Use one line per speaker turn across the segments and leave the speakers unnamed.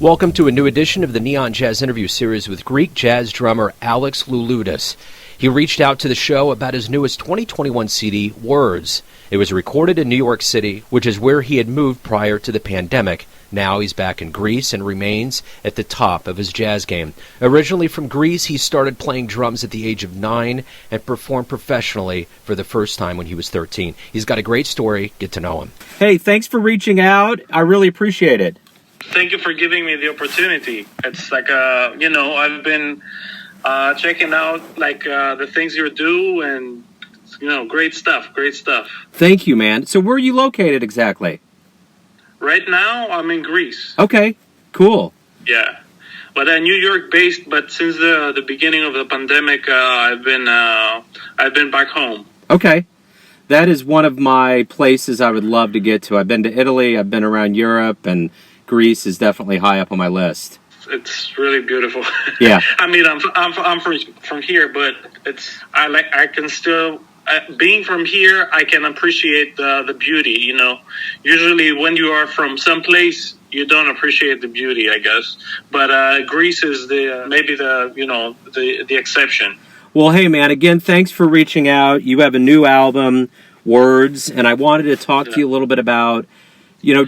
Welcome to a new edition of the Neon Jazz interview series with Greek jazz drummer Alex Louloudis. He reached out to the show about his newest 2021 CD, Words. It was recorded in New York City, which is where he had moved prior to the pandemic. Now he's back in Greece and remains at the top of his jazz game. Originally from Greece, he started playing drums at the age of 9 and performed professionally for the first time when he was 13. He's got a great story. Get to know him. Hey, thanks for reaching out. I really appreciate it.
Thank you for giving me the opportunity. It's like, I've been checking out the things you do and, great stuff.
Thank you, man. So where are you located exactly?
Right now, I'm in Greece.
Okay, cool.
Yeah. But New York based, but since the beginning of the pandemic, I've been back home.
Okay. That is one of my places I would love to get to. I've been to Italy, I've been around Europe, and Greece is definitely high up on my list.
It's really beautiful.
Yeah.
I mean, I'm from here, but I can still being from here. I can appreciate the beauty. Usually when you are from some place, you don't appreciate the beauty, I guess. But Greece is the exception.
Well, hey, man. Again, thanks for reaching out. You have a new album, Words, and I wanted to talk to you a little bit about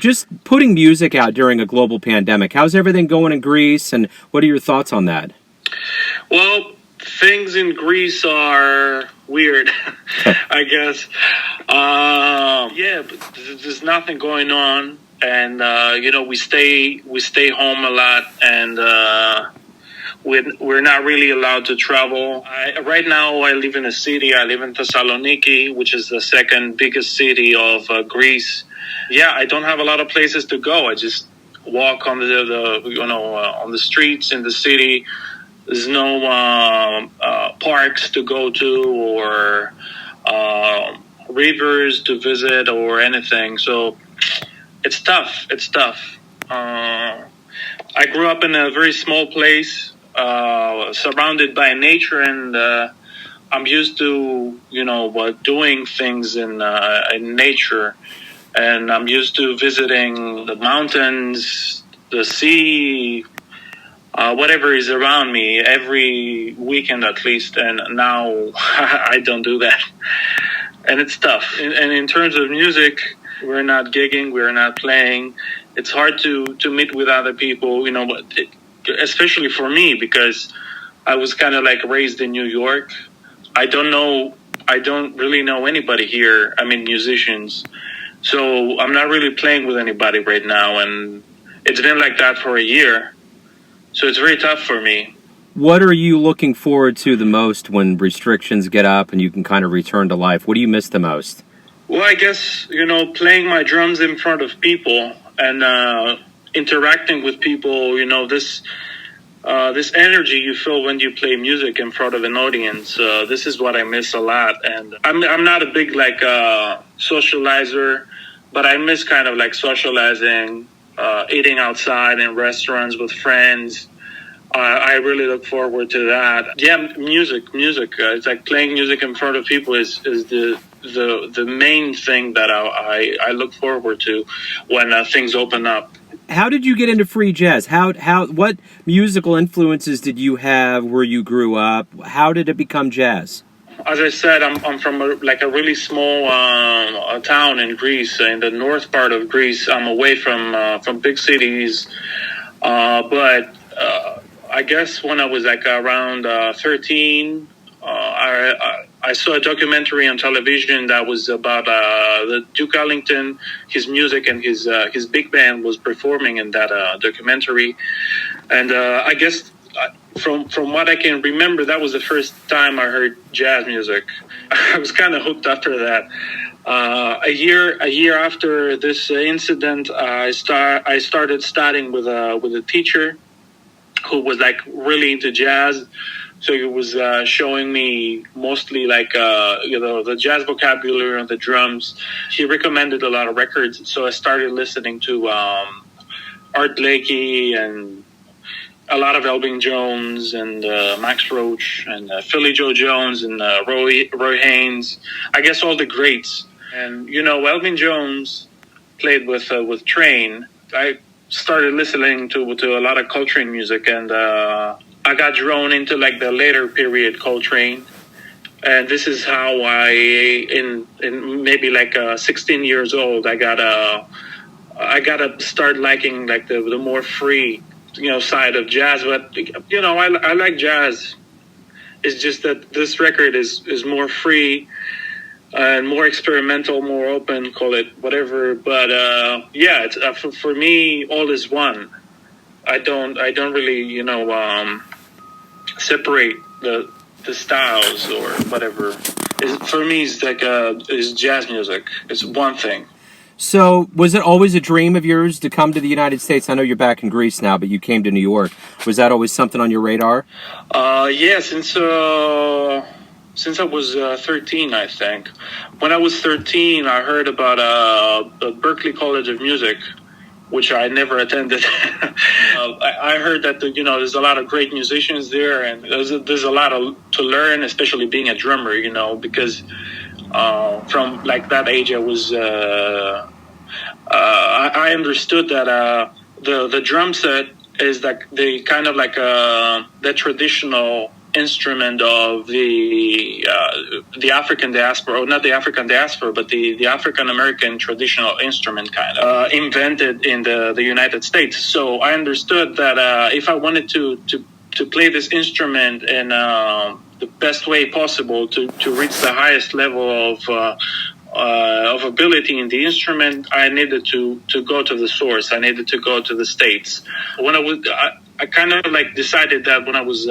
just putting music out during a global pandemic. How's everything going in Greece, and what are your thoughts on that?
Well, things in Greece are weird, I guess. But there's nothing going on, and we stay home a lot, and we're not really allowed to travel. Right now, I live in a city. I live in Thessaloniki, which is the second biggest city of Greece. Yeah, I don't have a lot of places to go. I just walk on on the streets in the city. There's no parks to go to or rivers to visit or anything. So it's tough. I grew up in a very small place, surrounded by nature, and I'm used to doing things in nature. And I'm used to visiting the mountains, the sea, whatever is around me every weekend at least. And now I don't do that. And it's tough. And in terms of music, we're not gigging, we're not playing. It's hard to meet with other people, especially for me, because I was kind of like raised in New York. I don't really know anybody here. I mean, musicians. So I'm not really playing with anybody right now, and it's been like that for a year. So it's very tough for me.
What are you looking forward to the most when restrictions get up and you can kind of return to life? What do you miss the most?
Well, I guess, playing my drums in front of people and interacting with people, this energy you feel when you play music in front of an audience. This is what I miss a lot. And I'm not a big socializer, but I miss kind of like socializing, eating outside in restaurants with friends. I really look forward to that. Yeah, music. It's like playing music in front of people is the main thing that I look forward to when things open up.
How did you get into free jazz? What musical influences did you have where you grew up? How did it become jazz?
As I said, I'm from a really small town in Greece, in the north part of Greece. I'm away from big cities, but I guess when I was around 13, I saw a documentary on television that was about the Duke Ellington, his music, and his big band was performing in that documentary. And I guess from what I can remember, that was the first time I heard jazz music. I was kind of hooked after that. A year after this incident, I started studying with a teacher who was really into jazz. So he was showing me mostly the jazz vocabulary on the drums. He recommended a lot of records, so I started listening to Art Blakey and a lot of Elvin Jones and Max Roach and Philly Joe Jones and Roy Haynes. I guess all the greats. And Elvin Jones played with Train. I started listening to a lot of Coltrane music, and I got drawn into like the later period Coltrane. And this is how in maybe like 16 years old, I gotta start liking like the more free, side of jazz. But I like jazz. It's just that this record is more free and more experimental, more open, call it whatever. But yeah, it's, for me, all is one. I don't really separate the styles or whatever. For me, it's like is jazz music. It's one thing.
So, was it always a dream of yours to come to the United States? I know you're back in Greece now, but you came to New York. Was that always something on your radar?
Yeah, since I was 13, I think. When I was 13, I heard about the Berklee College of Music, which I never attended. I heard that there's a lot of great musicians there, and there's a lot to learn, especially being a drummer. Because from like that age, I was I understood that the drum set is like the kind of like the traditional instrument of the African diaspora, or not the African diaspora, but the African American traditional instrument, kind of invented in the United States. So I understood that if I wanted to play this instrument in the best way possible to reach the highest level of ability in the instrument, I needed to go to the source. I needed to go to the States. When I kind of like decided that when I was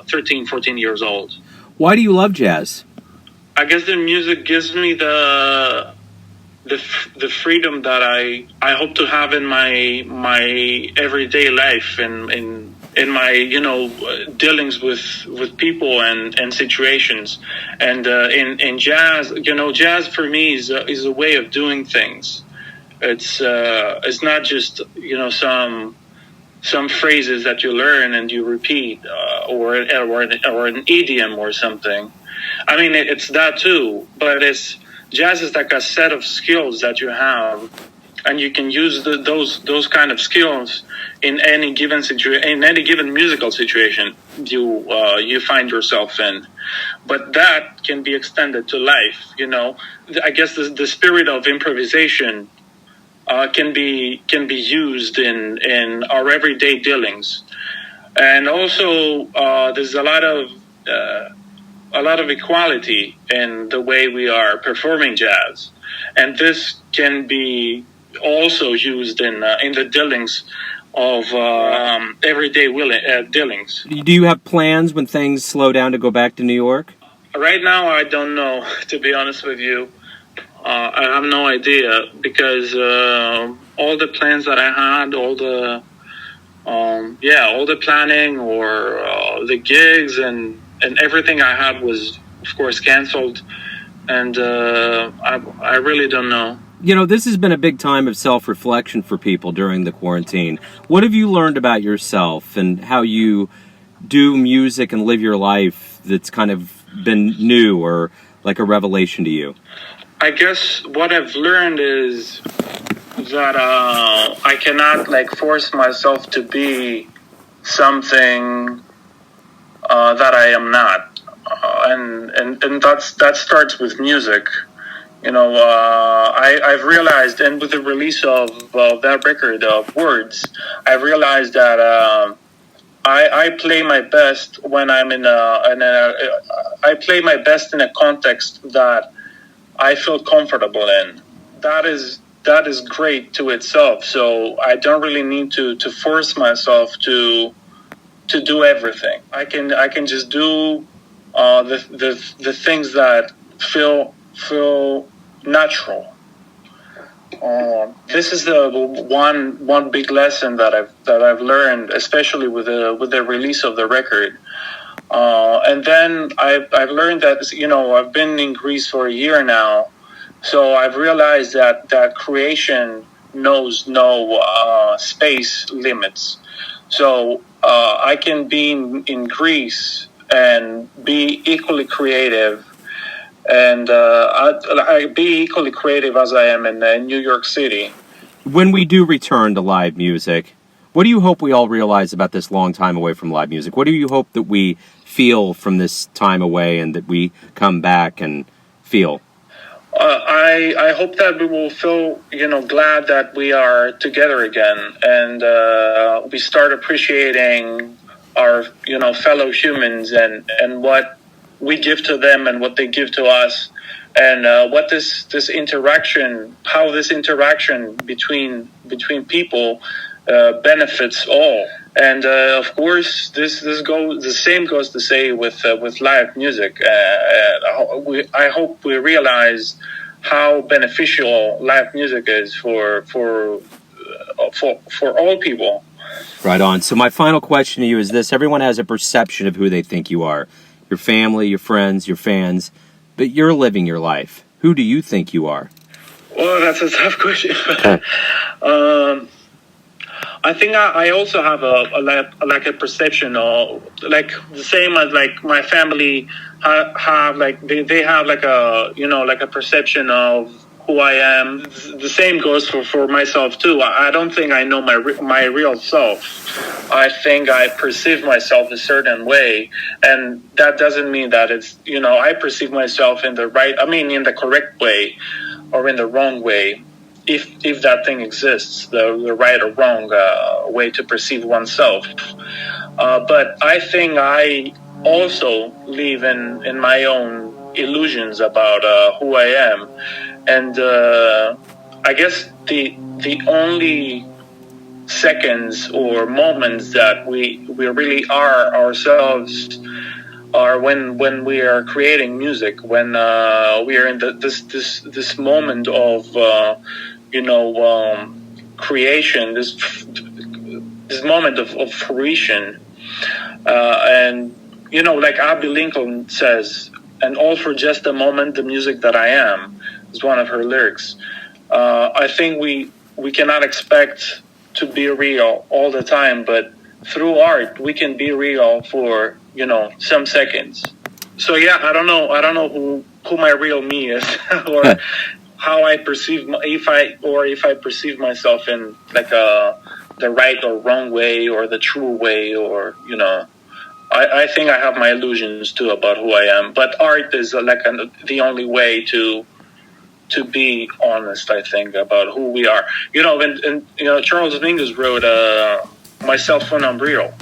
13, 14 years old.
Why do you love jazz?
I guess the music gives me the freedom that I hope to have in my everyday life, and in my dealings with people and situations. And in jazz, jazz for me is a way of doing things. It's not just some phrases that you learn and you repeat, or an idiom or something. I mean, it's that too, but jazz is like a set of skills that you have, and you can use those kind of skills in any given in any given musical situation you find yourself in. But that can be extended to life. I guess the spirit of improvisation can be used in our everyday dealings, and also there's a lot of equality in the way we are performing jazz, and this can be also used in the dealings of everyday dealings.
Do you have plans when things slow down to go back to New York?
Right now, I don't know, to be honest with you. I have no idea, because all the plans that I had, all the planning or the gigs and everything I had was, of course, canceled, and I really don't know.
This has been a big time of self-reflection for people during the quarantine. What have you learned about yourself and how you do music and live your life that's kind of been new or like a revelation to you?
I guess what I've learned is that I cannot like force myself to be something that I am not, and that starts with music. I've realized, and with the release of that record of Words, I've realized that I play my best when I'm I play my best in a context that I feel comfortable in. That is great to itself. So I don't really need to force myself to do everything. I can just do the things that feel natural. This is the one big lesson that I've learned, especially with the release of the record. And then I've learned that I've been in Greece for a year now, so I've realized that creation knows no space limits. So I can be in Greece and be equally creative, and I be equally creative as I am in New York City.
When we do return to live music, what do you hope we all realize about this long time away from live music? What do you hope that we feel from this time away and that we come back and feel?
I hope that we will feel, glad that we are together again, and we start appreciating our, fellow humans and what we give to them and what they give to us, and what this interaction, how this interaction between people benefits all. And of course, this goes the same goes to say with live music. I hope we realize how beneficial live music is for all people.
Right on. So my final question to you is this: everyone has a perception of who they think you are. Your family, your friends, your fans, but you're living your life. Who do you think you are?
Well, that's a tough question. I think I also have a perception, or like the same as like my family have like they have like a perception of who I am. The same goes for myself too. I don't think I know my real self. I think I perceive myself a certain way, and that doesn't mean that it's I perceive myself in the correct way or in the wrong way. If that thing exists, the right or wrong way to perceive oneself. But I think I also live in my own illusions about who I am. And I guess the only seconds or moments that we really are ourselves are when we are creating music, when we are in this moment of creation, this moment of fruition, and like Abbie Lincoln says, and all for just a moment, the music that I am, is one of her lyrics. I think we cannot expect to be real all the time, but through art we can be real for some seconds. So yeah, I don't know who my real me is, or how I perceive if I perceive myself in like the right or wrong way or the true way, or I think I have my illusions too about who I am. But art is the only way to be honest, I think, about who we are. And Charles Mingus wrote "Myself When I'm Real."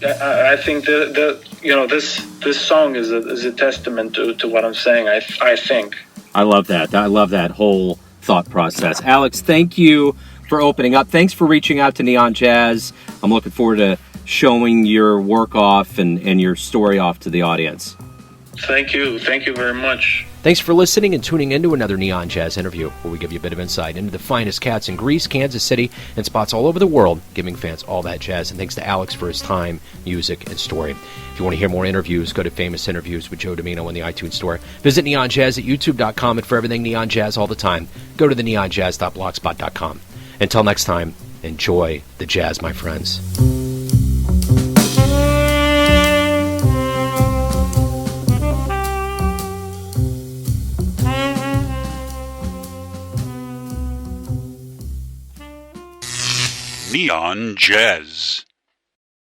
I think this song is a testament to what I'm saying. I think.
I love that. I love that whole thought process. Alex, thank you for opening up. Thanks for reaching out to Neon Jazz. I'm looking forward to showing your work off and your story off to the audience.
Thank you. Thank you very much.
Thanks for listening and tuning in to another Neon Jazz interview, where we give you a bit of insight into the finest cats in Greece, Kansas City, and spots all over the world, giving fans all that jazz. And thanks to Alex for his time, music, and story. If you want to hear more interviews, go to Famous Interviews with Joe Dimino in the iTunes Store. Visit Neon Jazz at youtube.com, and for everything Neon Jazz all the time, go to the neonjazz.blogspot.com. Until next time, enjoy the jazz, my friends.
Neon Jazz.